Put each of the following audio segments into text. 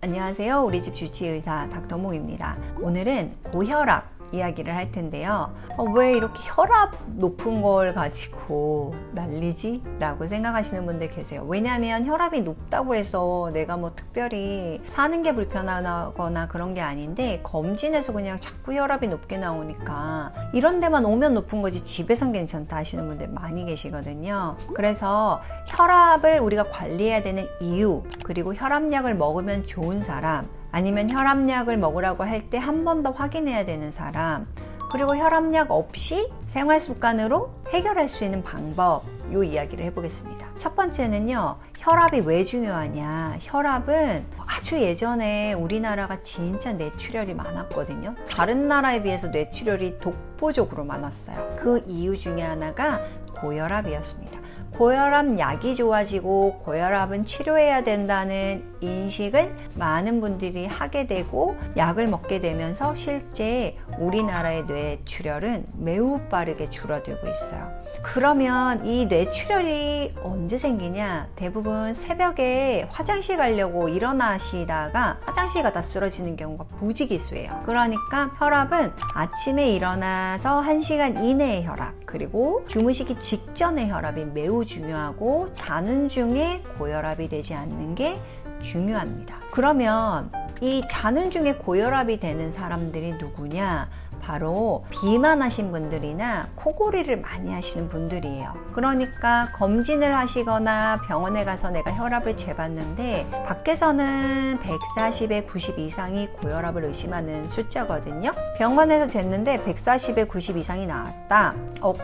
안녕하세요. 우리 집 주치의사 닥터몽입니다. 오늘은 고혈압 이야기를 할 텐데요. 왜 이렇게 혈압 높은 걸 가지고 난리지? 라고 생각하시는 분들 계세요. 왜냐하면 혈압이 높다고 해서 내가 뭐 특별히 사는 게 불편하거나 그런 게 아닌데, 검진에서 그냥 자꾸 혈압이 높게 나오니까 이런 데만 오면 높은 거지 집에선 괜찮다 하시는 분들 많이 계시거든요. 그래서 혈압을 우리가 관리해야 되는 이유, 그리고 혈압약을 먹으면 좋은 사람, 아니면 혈압약을 먹으라고 할 때 한 번 더 확인해야 되는 사람, 그리고 혈압약 없이 생활 습관으로 해결할 수 있는 방법, 요 이야기를 해보겠습니다. 첫 번째는요, 혈압이 왜 중요하냐. 혈압은 아주 예전에 우리나라가 진짜 뇌출혈이 많았거든요. 다른 나라에 비해서 뇌출혈이 독보적으로 많았어요. 그 이유 중에 하나가 고혈압이었습니다. 고혈압 약이 좋아지고 고혈압은 치료해야 된다는 인식을 많은 분들이 하게 되고 약을 먹게 되면서 실제 우리나라의 뇌출혈은 매우 빠르게 줄어들고 있어요. 그러면 이 뇌출혈이 언제 생기냐? 대부분 새벽에 화장실 가려고 일어나시다가 화장실 가다 쓰러지는 경우가 부지기수예요. 그러니까 혈압은 아침에 일어나서 1시간 이내의 혈압, 그리고 주무시기 직전의 혈압이 매우 중요하고, 자는 중에 고혈압이 되지 않는 게 중요합니다. 그러면 이 자는 중에 고혈압이 되는 사람들이 누구냐? 바로 비만하신 분들이나 코골이를 많이 하시는 분들이에요. 그러니까 검진을 하시거나 병원에 가서 내가 혈압을 재봤는데 밖에서는 140에 90 이상이 고혈압을 의심하는 숫자거든요. 병원에서 쟀는데 140에 90 이상이 나왔다.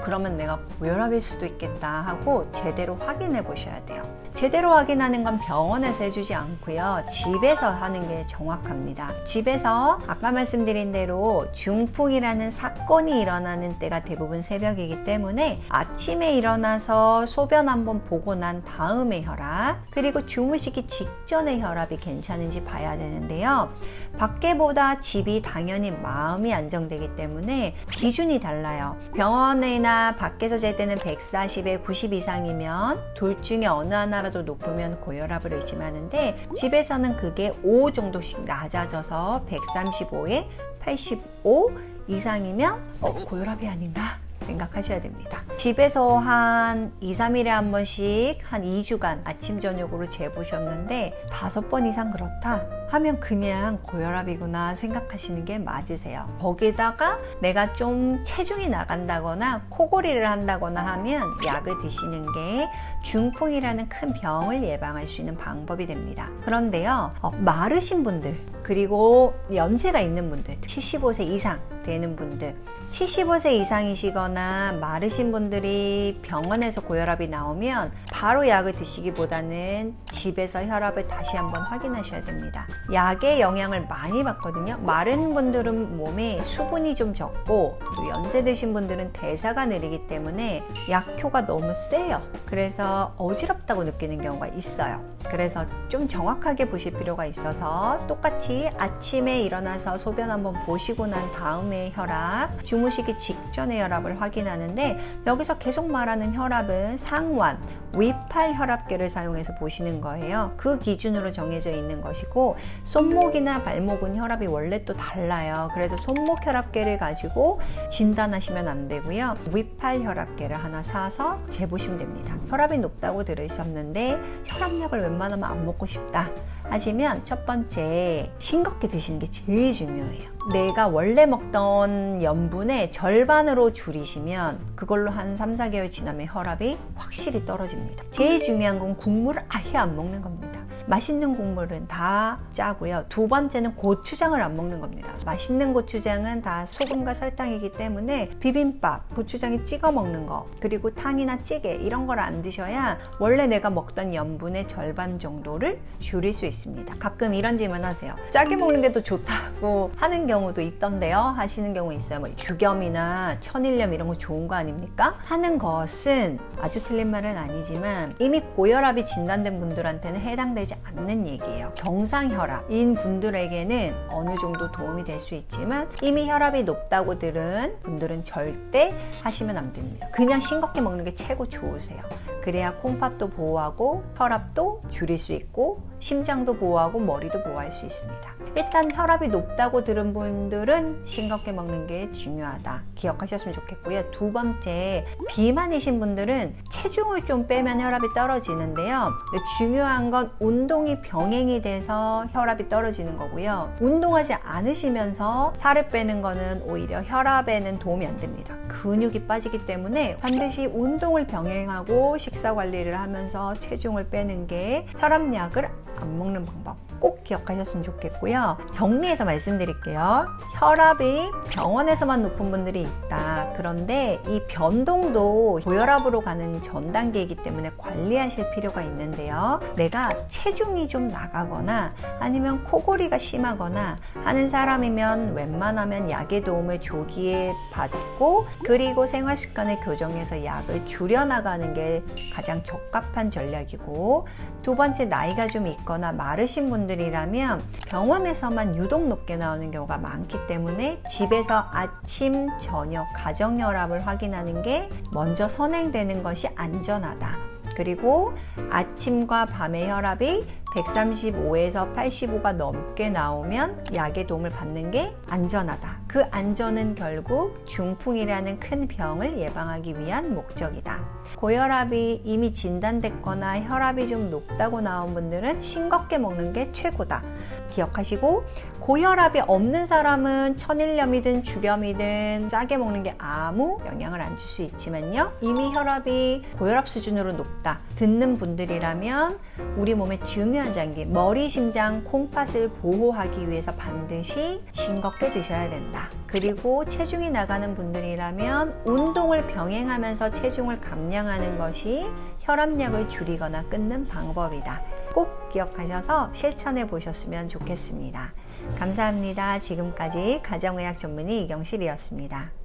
그러면 내가 고혈압일 수도 있겠다 하고 제대로 확인해 보셔야 돼요. 제대로 확인하는 건 병원에서 해주지 않고요, 집에서 하는 게 정확합니다. 집에서 아까 말씀드린 대로 중풍이라는 사건이 일어나는 때가 대부분 새벽이기 때문에 아침에 일어나서 소변 한번 보고 난 다음에 혈압, 그리고 주무시기 직전에 혈압이 괜찮은지 봐야 되는데요. 밖에보다 집이 당연히 마음이 안정되기 때문에 기준이 달라요. 병원이나 밖에서 잴 때는 140에 90 이상이면 둘 중에 어느 하나라도 높으면 고혈압을 의심하는데, 집에서는 그게 5 정도씩 낮아져서 135에 85 이상이면 고혈압이 아닌가 생각하셔야 됩니다. 집에서 한 2, 3일에 한 번씩 한 2주간 아침 저녁으로 재보셨는데 5번 이상 그렇다 하면 그냥 고혈압이구나 생각하시는 게 맞으세요. 거기다가 내가 좀 체중이 나간다거나 코골이를 한다거나 하면 약을 드시는 게 중풍이라는 큰 병을 예방할 수 있는 방법이 됩니다. 그런데요, 마르신 분들, 그리고 연세가 있는 분들, 75세 이상 되는 분들, 75세 이상이시거나 마르신 분들이 병원에서 고혈압이 나오면 바로 약을 드시기보다는 집에서 혈압을 다시 한번 확인하셔야 됩니다. 약의 영향을 많이 받거든요. 마른 분들은 몸에 수분이 좀 적고, 또 연세 드신 분들은 대사가 느리기 때문에 약효가 너무 세요. 그래서 어지럽다고 느끼는 경우가 있어요. 그래서 좀 정확하게 보실 필요가 있어서 똑같이 아침에 일어나서 소변 한번 보시고 난 다음에 혈압, 주무시기 직전에 혈압을 확인하는데, 여기서 계속 말하는 혈압은 상완, 위팔 혈압계를 사용해서 보시는 거예요. 그 기준으로 정해져 있는 것이고, 손목이나 발목은 혈압이 원래 또 달라요. 그래서 손목 혈압계를 가지고 진단하시면 안 되고요, 위팔 혈압계를 하나 사서 재보시면 됩니다. 혈압이 높다고 들으셨는데 혈압약을 웬만하면 안 먹고 싶다 하시면, 첫 번째, 싱겁게 드시는 게 제일 중요해요. 내가 원래 먹던 염분의 절반으로 줄이시면 그걸로 한 3, 4개월 지나면 혈압이 확실히 떨어집니다. 제일 중요한 건 국물을 아예 안 먹는 겁니다. 맛있는 국물은 다 짜고요. 두 번째는 고추장을 안 먹는 겁니다. 맛있는 고추장은 다 소금과 설탕이기 때문에 비빔밥, 고추장에 찍어 먹는 거, 그리고 탕이나 찌개 이런 걸 안 드셔야 원래 내가 먹던 염분의 절반 정도를 줄일 수 있습니다. 가끔 이런 질문 하세요. 짜게 먹는 게 더 좋다고 하는 경우도 있던데요 하시는 경우 있어요. 뭐 주겸이나 천일염 이런 거 좋은 거 아닙니까? 하는 것은 아주 틀린 말은 아니지만 이미 고혈압이 진단된 분들한테는 해당되지 않는 얘기예요. 정상 혈압인 분들에게는 어느 정도 도움이 될 수 있지만, 이미 혈압이 높다고 들은 분들은 절대 하시면 안 됩니다. 그냥 싱겁게 먹는 게 최고 좋으세요. 그래야 콩팥도 보호하고 혈압도 줄일 수 있고 심장도 보호하고 머리도 보호할 수 있습니다. 일단 혈압이 높다고 들은 분들은 싱겁게 먹는 게 중요하다. 기억하셨으면 좋겠고요. 두 번째, 비만이신 분들은 체중을 좀 빼면 혈압이 떨어지는데요. 중요한 건 운동이 병행이 돼서 혈압이 떨어지는 거고요. 운동하지 않으시면서 살을 빼는 거는 오히려 혈압에는 도움이 안 됩니다. 근육이 빠지기 때문에 반드시 운동을 병행하고 식사 관리를 하면서 체중을 빼는 게 혈압약을 안 먹는 방법. 꼭 기억하셨으면 좋겠고요. 정리해서 말씀드릴게요. 혈압이 병원에서만 높은 분들이 있다. 그런데 이 변동도 고혈압으로 가는 전 단계이기 때문에 관리하실 필요가 있는데요. 내가 체중이 좀 나가거나 아니면 코골이가 심하거나 하는 사람이면 웬만하면 약의 도움을 조기에 받고 그리고 생활습관을 교정해서 약을 줄여나가는 게 가장 적합한 전략이고, 두 번째, 나이가 좀 있거나 마르신 분들이라면 병원에서만 유독 높게 나오는 경우가 많기 때문에 집에서 아침, 저녁, 가정혈압을 확인하는 게 먼저 선행되는 것이 안전하다. 그리고 아침과 밤의 혈압이 135에서 85가 넘게 나오면 약의 도움을 받는 게 안전하다. 그 안전은 결국 중풍이라는 큰 병을 예방하기 위한 목적이다. 고혈압이 이미 진단됐거나 혈압이 좀 높다고 나온 분들은 싱겁게 먹는 게 최고다. 기억하시고, 고혈압이 없는 사람은 천일염이든 주겸이든 짜게 먹는 게 아무 영향을 안 줄 수 있지만요, 이미 혈압이 고혈압 수준으로 높다 듣는 분들이라면 우리 몸의 중요한 장기 머리, 심장, 콩팥을 보호하기 위해서 반드시 싱겁게 드셔야 된다. 그리고 체중이 나가는 분들이라면 운동을 병행하면서 체중을 감량하는 것이 혈압약을 줄이거나 끊는 방법이다. 꼭 기억하셔서 실천해 보셨으면 좋겠습니다. 감사합니다. 지금까지 가정의학 전문의 이경실이었습니다.